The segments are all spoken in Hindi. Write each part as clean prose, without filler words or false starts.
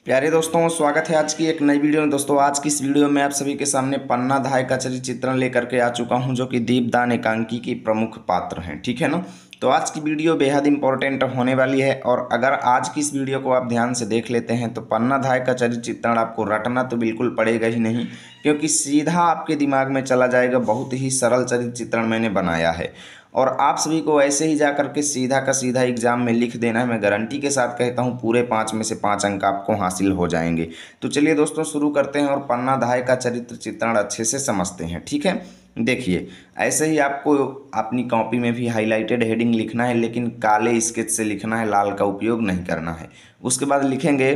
प्यारे दोस्तों, स्वागत है आज की एक नई वीडियो में। दोस्तों, आज की इस वीडियो में आप सभी के सामने पन्ना धाय का चरित्र चित्रण लेकर के आ चुका हूं, जो कि दीपदान एकांकी की प्रमुख पात्र हैं। ठीक है ना। तो आज की वीडियो बेहद इंपॉर्टेंट होने वाली है, और अगर आज की इस वीडियो को आप ध्यान से देख लेते हैं तो पन्ना धाय का चरित्र चित्रण आपको रटना तो बिल्कुल पड़ेगा ही नहीं, क्योंकि सीधा आपके दिमाग में चला जाएगा। बहुत ही सरल चरित्र चित्रण मैंने बनाया है, और आप सभी को ऐसे ही जा करके सीधा का सीधा एग्जाम में लिख देना है। मैं गारंटी के साथ कहता हूँ पूरे 5 में से 5 अंक आपको हासिल हो जाएंगे। तो चलिए दोस्तों, शुरू करते हैं और पन्ना धाय का चरित्र चित्रण अच्छे से समझते हैं। ठीक है, देखिए, ऐसे ही आपको अपनी कॉपी में भी हाईलाइटेड हेडिंग लिखना है, लेकिन काले स्केच से लिखना है, लाल का उपयोग नहीं करना है। उसके बाद लिखेंगे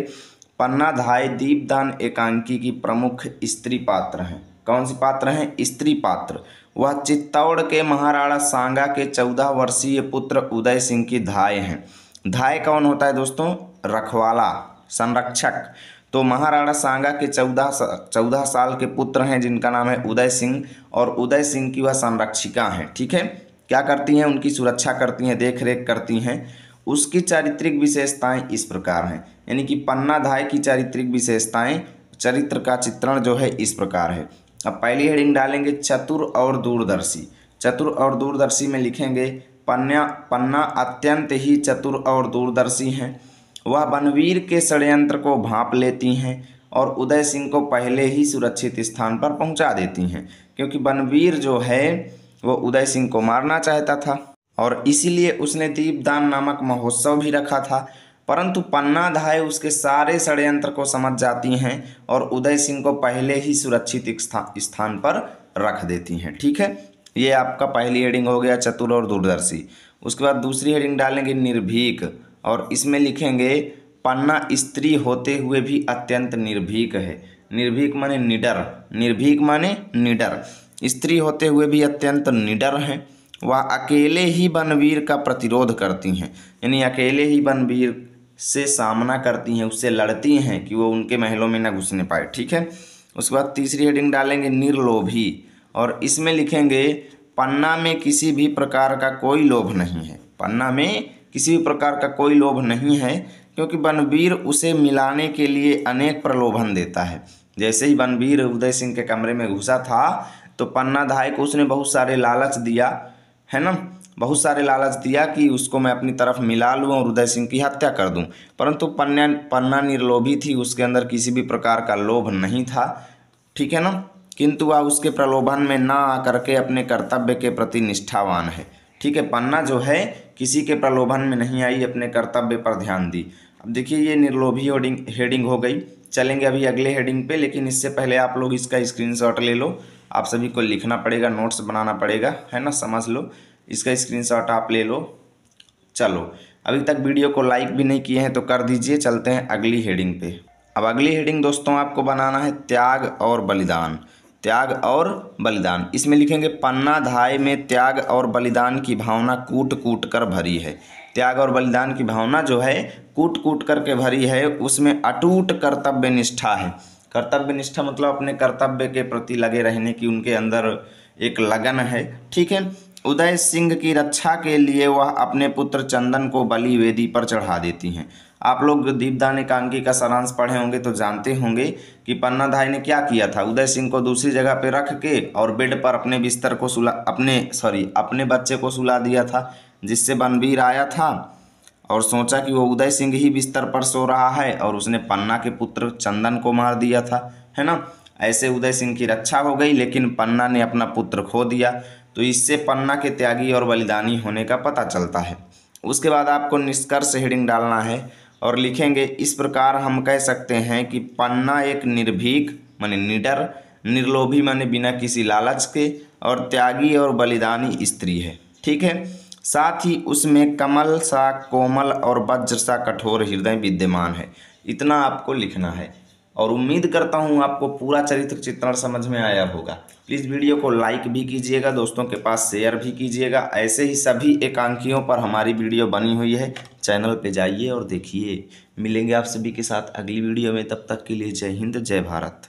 पन्ना धाय दीपदान एकांकी की प्रमुख स्त्री पात्र हैं। कौन सी पात्र हैं? स्त्री पात्र। वह चित्तौड़ के महाराणा सांगा के 14 वर्षीय पुत्र उदय सिंह की धाय हैं। धाय कौन होता है दोस्तों? रखवाला, संरक्षक। तो महाराणा सांगा के 14 साल के पुत्र हैं, जिनका नाम है उदय सिंह, और उदय सिंह की वह संरक्षिका हैं। ठीक है, क्या करती हैं? उनकी सुरक्षा करती हैं, देख रेख करती हैं। उसकी चारित्रिक विशेषताएं इस प्रकार हैं, यानी कि पन्ना धाय की चारित्रिक विशेषताएं, चरित्र का चित्रण जो है इस प्रकार है। अब पहली हेडिंग डालेंगे चतुर और दूरदर्शी। चतुर और दूरदर्शी में लिखेंगे पन्ना अत्यंत ही चतुर और दूरदर्शी हैं। वह बनवीर के षड्यंत्र को भांप लेती हैं और उदय सिंह को पहले ही सुरक्षित स्थान पर पहुंचा देती हैं, क्योंकि बनवीर जो है वो उदय सिंह को मारना चाहता था, और इसीलिए उसने दीपदान नामक महोत्सव भी रखा था। परंतु पन्ना धाय उसके सारे षड्यंत्र को समझ जाती हैं और उदय सिंह को पहले ही सुरक्षित स्थान पर रख देती हैं। ठीक है, ये आपका पहली हेडिंग हो गया, चतुर और दूरदर्शी। उसके बाद दूसरी हेडिंग डालेंगे निर्भीक, और इसमें लिखेंगे पन्ना स्त्री होते हुए भी अत्यंत निर्भीक है। निर्भीक माने निडर, निर्भीक माने निडर। स्त्री होते हुए भी अत्यंत निडर हैं। वह अकेले ही बनवीर का प्रतिरोध करती हैं, यानी अकेले ही बनवीर से सामना करती हैं, उससे लड़ती हैं कि वो उनके महलों में न घुसने पाए। ठीक है, उसके बाद तीसरी हेडिंग डालेंगे निर्लोभी, और इसमें लिखेंगे पन्ना में किसी भी प्रकार का कोई लोभ नहीं है। पन्ना में किसी भी प्रकार का कोई लोभ नहीं है, क्योंकि बनवीर उसे मिलाने के लिए अनेक प्रलोभन देता है। जैसे ही बनवीर उदय सिंह के कमरे में घुसा था तो पन्ना धाय को उसने बहुत सारे लालच दिया, है ना, बहुत सारे लालच दिया कि उसको मैं अपनी तरफ मिला लूँ और उदय सिंह की हत्या कर दूँ। परंतु पन्ना निर्लोभी थी, उसके अंदर किसी भी प्रकार का लोभ नहीं था। ठीक है ना, किंतु वह उसके प्रलोभन में ना आकर के अपने कर्तव्य के प्रति निष्ठावान है। ठीक है, पन्ना जो है किसी के प्रलोभन में नहीं आई, अपने कर्तव्य पर ध्यान दी। अब देखिए, ये निर्लोभी हेडिंग हो गई। चलेंगे अभी अगले हेडिंग पे, लेकिन इससे पहले आप लोग इसका स्क्रीनशॉट ले लो। आप सभी को लिखना पड़ेगा, नोट्स बनाना पड़ेगा, है ना, समझ लो। इसका स्क्रीनशॉट आप ले लो। चलो, अभी तक वीडियो को लाइक भी नहीं किए हैं तो कर दीजिए। चलते हैं अगली हेडिंग पे। अब अगली हेडिंग दोस्तों आपको बनाना है त्याग और बलिदान। त्याग और बलिदान, इसमें लिखेंगे पन्ना धाय में त्याग और बलिदान की भावना कूट कूट कर भरी है। त्याग और बलिदान की भावना जो है कूट कूट कर के भरी है। उसमें अटूट कर्तव्य निष्ठा है। कर्तव्य निष्ठा मतलब अपने कर्तव्य के प्रति लगे रहने की उनके अंदर एक लगन है। ठीक है, उदय सिंह की रक्षा के लिए वह अपने पुत्र चंदन को बलि वेदी पर चढ़ा देती हैं। आप लोग दीपदान एकांकी का सारांश पढ़े होंगे तो जानते होंगे कि पन्ना धाय ने क्या किया था। उदय सिंह को दूसरी जगह पे रख के और बेड पर अपने बिस्तर को अपने बच्चे को सुला दिया था, जिससे बनवीर आया था और सोचा कि वो उदय सिंह ही बिस्तर पर सो रहा है, और उसने पन्ना के पुत्र चंदन को मार दिया था, है ना। ऐसे उदय सिंह की रक्षा हो गई, लेकिन पन्ना ने अपना पुत्र खो दिया। तो इससे पन्ना के त्यागी और बलिदानी होने का पता चलता है। उसके बाद आपको निष्कर्ष हेडिंग डालना है, और लिखेंगे इस प्रकार हम कह सकते हैं कि पन्ना एक निर्भीक माने निडर, निर्लोभी माने बिना किसी लालच के, और त्यागी और बलिदानी स्त्री है। ठीक है, साथ ही उसमें कमल सा कोमल और वज्र सा कठोर हृदय विद्यमान है। इतना आपको लिखना है, और उम्मीद करता हूँ आपको पूरा चरित्र चित्रण समझ में आया होगा। प्लीज़ वीडियो को लाइक भी कीजिएगा, दोस्तों के पास शेयर भी कीजिएगा। ऐसे ही सभी एकांकियों पर हमारी वीडियो बनी हुई है, चैनल पे जाइए और देखिए। मिलेंगे आप सभी के साथ अगली वीडियो में, तब तक के लिए जय हिंद, जय भारत।